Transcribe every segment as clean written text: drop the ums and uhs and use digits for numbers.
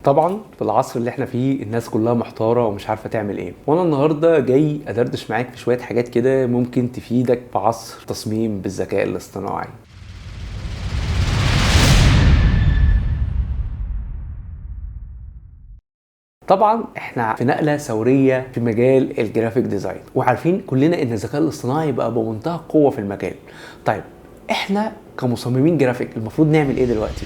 طبعا في العصر اللي احنا فيه الناس كلها محتارة ومش عارفة تعمل ايه، وانا النهاردة جاي ادردش معاك في شوية حاجات كده ممكن تفيدك في عصر تصميم بالذكاء الاصطناعي. طبعا احنا في نقلة ثورية في مجال الجرافيك ديزاين، وعارفين كلنا ان الذكاء الاصطناعي بقى بمنتهى القوة في المجال. طيب احنا كمصممين جرافيك المفروض نعمل ايه دلوقتي؟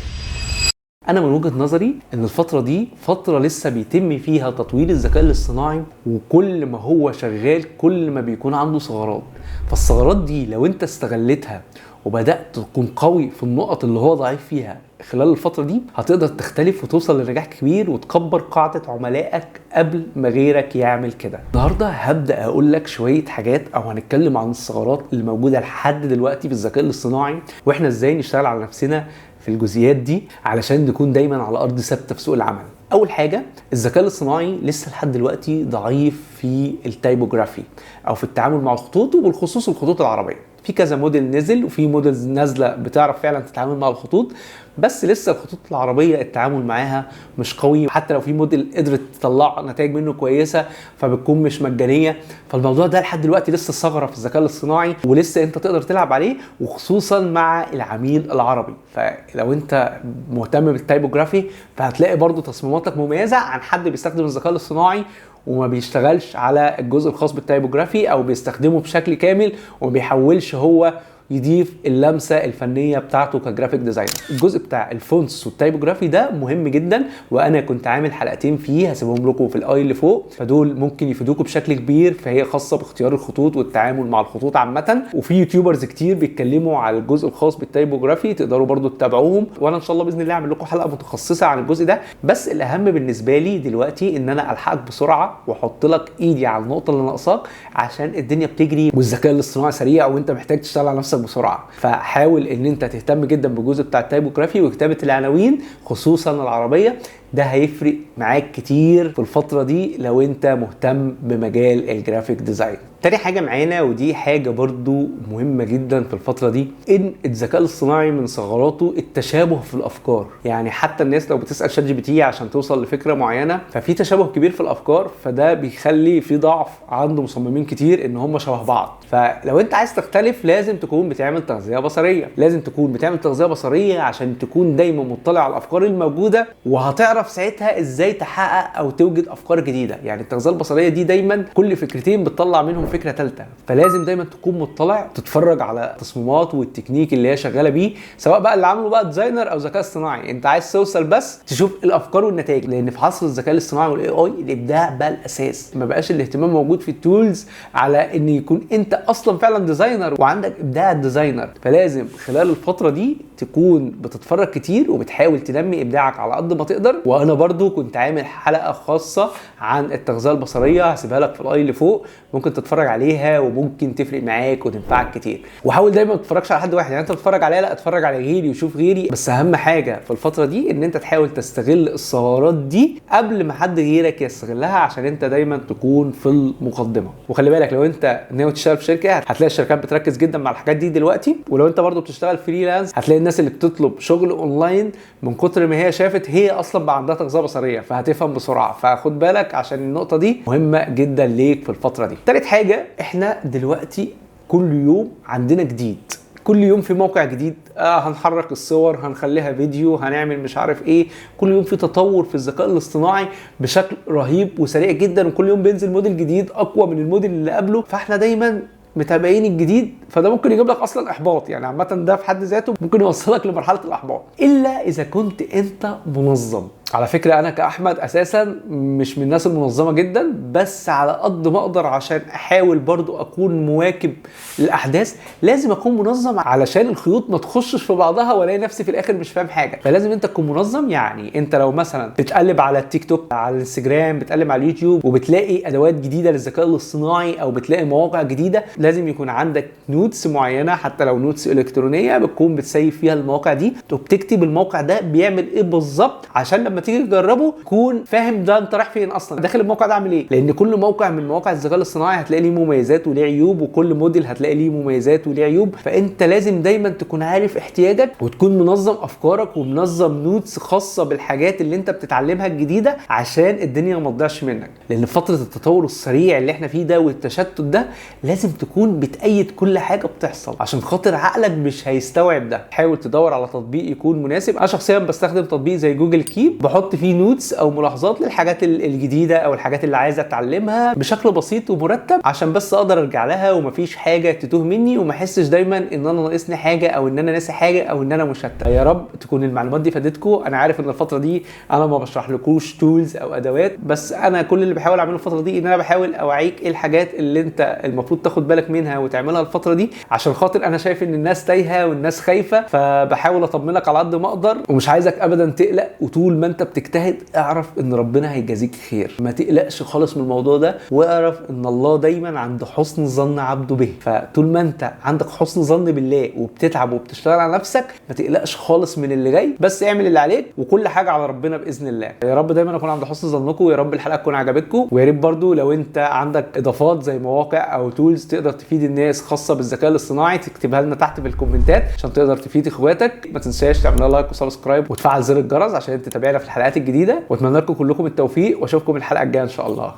انا من وجهة نظري ان الفترة دي فترة لسه بيتم فيها تطوير الذكاء الاصطناعي، وكل ما هو شغال كل ما بيكون عنده ثغرات. فالثغرات دي لو انت استغلتها وبدأت تكون قوي في النقط اللي هو ضعيف فيها خلال الفترة دي، هتقدر تختلف وتوصل لنجاح كبير وتكبر قاعدة عملائك قبل ما غيرك يعمل كده. النهاردة هبدأ اقول لك شوية حاجات او هنتكلم عن الثغرات اللي موجودة لحد دلوقتي في الذكاء الاصطناعي، واحنا ازاي نشتغل على نفسنا في الجزئيات دي علشان نكون دايما على ارض ثابته في سوق العمل. اول حاجه، الذكاء الاصطناعي لسه لحد دلوقتي ضعيف في التايبوجرافي او في التعامل مع الخطوط، وبالخصوص الخطوط العربيه. في كذا موديل نزل وفي موديلز نازله بتعرف فعلا تتعامل مع الخطوط، بس لسه الخطوط العربيه التعامل معاها مش قوي. حتى لو في موديل قدرت تطلع نتائج منه كويسه فبتكون مش مجانيه. فالموضوع ده لحد دلوقتي لسه ثغره في الذكاء الاصطناعي، ولسه انت تقدر تلعب عليه، وخصوصا مع العميل العربي. فلو انت مهتم بالتايبوجرافي فهتلاقي برضو تصميماتك مميزه عن حد بيستخدم الذكاء الاصطناعي وما بيشتغلش على الجزء الخاص بالتايبوجرافي، او بيستخدمه بشكل كامل وما بيحولش هو يضيف اللمسه الفنيه بتاعته كجرافيك ديزاينر. الجزء بتاع الفونتس والتايبوجرافي ده مهم جدا، وانا كنت عامل حلقتين فيه هسيبهم لكم في الاي اللي فوق، فدول ممكن يفيدوكم بشكل كبير. فهي خاصه باختيار الخطوط والتعامل مع الخطوط عامه، وفي يوتيوبرز كتير بيتكلموا على الجزء الخاص بالتايبوجرافي تقدروا برضو تتابعوهم، وانا ان شاء الله باذن الله اعمل لكم حلقه متخصصه عن الجزء ده. بس الاهم بالنسبه لي دلوقتي ان انا الحقك بسرعه واحط لك ايدي على النقطه اللي ناقصاك، عشان الدنيا بتجري والذكاء الاصطناعي سريع وانت محتاج تشتغل على نفسك بسرعه. فحاول ان انت تهتم جدا بالجزء بتاع التايبوجرافي وكتابه العناوين خصوصا العربيه، ده هيفرق معاك كتير في الفتره دي لو انت مهتم بمجال الجرافيك ديزاين. تاني حاجه معانا، ودي حاجه برضو مهمه جدا في الفتره دي، ان الذكاء الاصطناعي من ثغراته التشابه في الافكار. يعني حتى الناس لو بتسال شات جي بي تي عشان توصل لفكره معينه ففي تشابه كبير في الافكار، فده بيخلي في ضعف عند مصممين كتير ان هم شبه بعض. فلو انت عايز تختلف لازم تكون بتعمل تغذيه بصريه، لازم تكون بتعمل تغذيه بصريه عشان تكون دايما مطلع على الافكار الموجوده، وهتعرف ساعتها ازاي تحقق او توجد افكار جديده. يعني التغذيه البصريه دي دايما كل فكرتين بتطلع منهم فكره ثالثه، فلازم دايما تكون مطلع تتفرج على التصميمات والتكنيك اللي هي شغاله بيه، سواء بقى اللي عامله بقى ديزاينر او ذكاء اصطناعي. انت عايز توصل بس تشوف الافكار والنتائج، لان في عصر الذكاء الاصطناعي والاي اي الابداع بقى الاساس. ما بقاش الاهتمام موجود في التولز على ان يكون انت اصلا فعلا ديزاينر وعندك ابداع الديزاينر. فلازم خلال الفتره دي تكون بتتفرج كتير وبتحاول تنمي ابداعك على قد ما تقدر. وانا برضو كنت عامل حلقه خاصه عن التغذيه البصريه هسيبها لك في الاي اللي فوق، ممكن تتفرج عليها وممكن تفرق معاك وتنفعك كتير. وحاول دايما ما تتفرجش على حد واحد، يعني انت بتتفرج عليا لا اتفرج على غيري وشوف غيري. بس اهم حاجه في الفتره دي ان انت تحاول تستغل الثغرات دي قبل ما حد غيرك يستغلها، عشان انت دايما تكون في المقدمه. وخلي بالك لو انت ناوي تشتغل في شركه هتلاقي الشركات بتركز جدا مع الحاجات دي دلوقتي، ولو انت برضو بتشتغل فريلانس هتلاقي الناس اللي بتطلب شغل اونلاين من كتر ما هي شافت هي اصلا بقى عندها تغذيه بصريه فهتفهم بسرعه. فخد بالك عشان النقطه دي مهمه جدا ليك في الفتره دي. تالت حاجه، احنا دلوقتي كل يوم عندنا جديد، كل يوم في موقع جديد، هنحرك الصور هنخليها فيديو هنعمل مش عارف ايه. كل يوم في تطور في الذكاء الاصطناعي بشكل رهيب وسريع جدا، وكل يوم بينزل موديل جديد اقوى من الموديل اللي قبله. فاحنا دايما متابعين الجديد، فده ممكن يجيب لك اصلا احباط. يعني عامه ده في حد ذاته ممكن يوصلك لمرحله الاحباط، الا اذا كنت انت منظم. على فكره انا كاحمد اساسا مش من الناس المنظمه جدا، بس على قد ما اقدر عشان احاول برضو اكون مواكب الاحداث لازم اكون منظم، علشان الخيوط ما تخشش في بعضها والاقي نفسي في الاخر مش فاهم حاجه. فلازم انت تكون منظم. يعني انت لو مثلا بتقلب على التيك توك على الانستجرام بتقلب على اليوتيوب وبتلاقي ادوات جديده للذكاء الاصطناعي او بتلاقي مواقع جديده، لازم يكون عندك نوتس معينه، حتى لو نوتس الكترونيه بتكون بتسيف فيها المواقع دي وبتكتب الموقع ده بيعمل ايه بالظبط، عشان لما تيجي تجربه تكون فاهم ده انت رايح فين اصلا، داخل الموقع ده عامل ايه. لان كل موقع من مواقع الذكاء الاصطناعي هتلاقي ليه مميزات وليه عيوب، وكل موديل هتلاقي ليه مميزات وليه عيوب. فانت لازم دايما تكون عارف احتياجك وتكون منظم افكارك ومنظم نوتس خاصه بالحاجات اللي انت بتتعلمها الجديده عشان الدنيا ما تضيعش منك. لان في فتره التطور السريع اللي احنا فيه ده والتشتت ده لازم تكون بتأيد كل حاجه بتحصل عشان خاطر عقلك مش هيستوعب ده. حاول تدور على تطبيق يكون مناسب. انا شخصيا بستخدم تطبيق زي جوجل كيب، بحط فيه نوتس او ملاحظات للحاجات الجديده او الحاجات اللي عايز اتعلمها بشكل بسيط ومرتب عشان بس اقدر ارجع لها ومفيش حاجه تتوه مني وما احسش دايما ان انا ناقصني حاجه او ان انا ناسي حاجه او ان انا مشتت. يا رب تكون المعلومات دي فادتكم. انا عارف ان الفتره دي انا ما بشرح لكوش تولز او ادوات، بس انا كل اللي بحاول اعمله الفتره دي ان انا بحاول اوعيك ايه الحاجات اللي انت المفروض تاخد بالك منها وتعملها الفتره دي، عشان خاطر انا شايف ان الناس تايهه والناس خايفه، فبحاول اطمنك على قد ما اقدر ومش عايزك ابدا تقلق. وطول ما انت بتجتهد اعرف ان ربنا هيجازيك خير، ما تقلقش خالص من الموضوع ده، واعرف ان الله دايما عند حسن ظن عبده به. فطول ما انت عندك حسن ظن بالله وبتتعب وبتشتغل على نفسك ما تقلقش خالص من اللي جاي، بس اعمل اللي عليك وكل حاجه على ربنا باذن الله. يا رب دايما اكون عند حسن ظنكم، ويا رب الحلقه تكون عجبتكم. ويا ريت برضو لو انت عندك اضافات زي مواقع او تولز تقدر تفيد الناس خاصه بالذكاء الاصطناعي تكتبها لنا تحت في الكومنتات عشان تقدر تفيد اخواتك. ما تنساش تعمل لايك وسبسكرايب وتفعل زر الجرس عشان تتابعنا في الحلقات الجديده، واتمنى لكم كلكم التوفيق واشوفكم الحلقه الجايه ان شاء الله.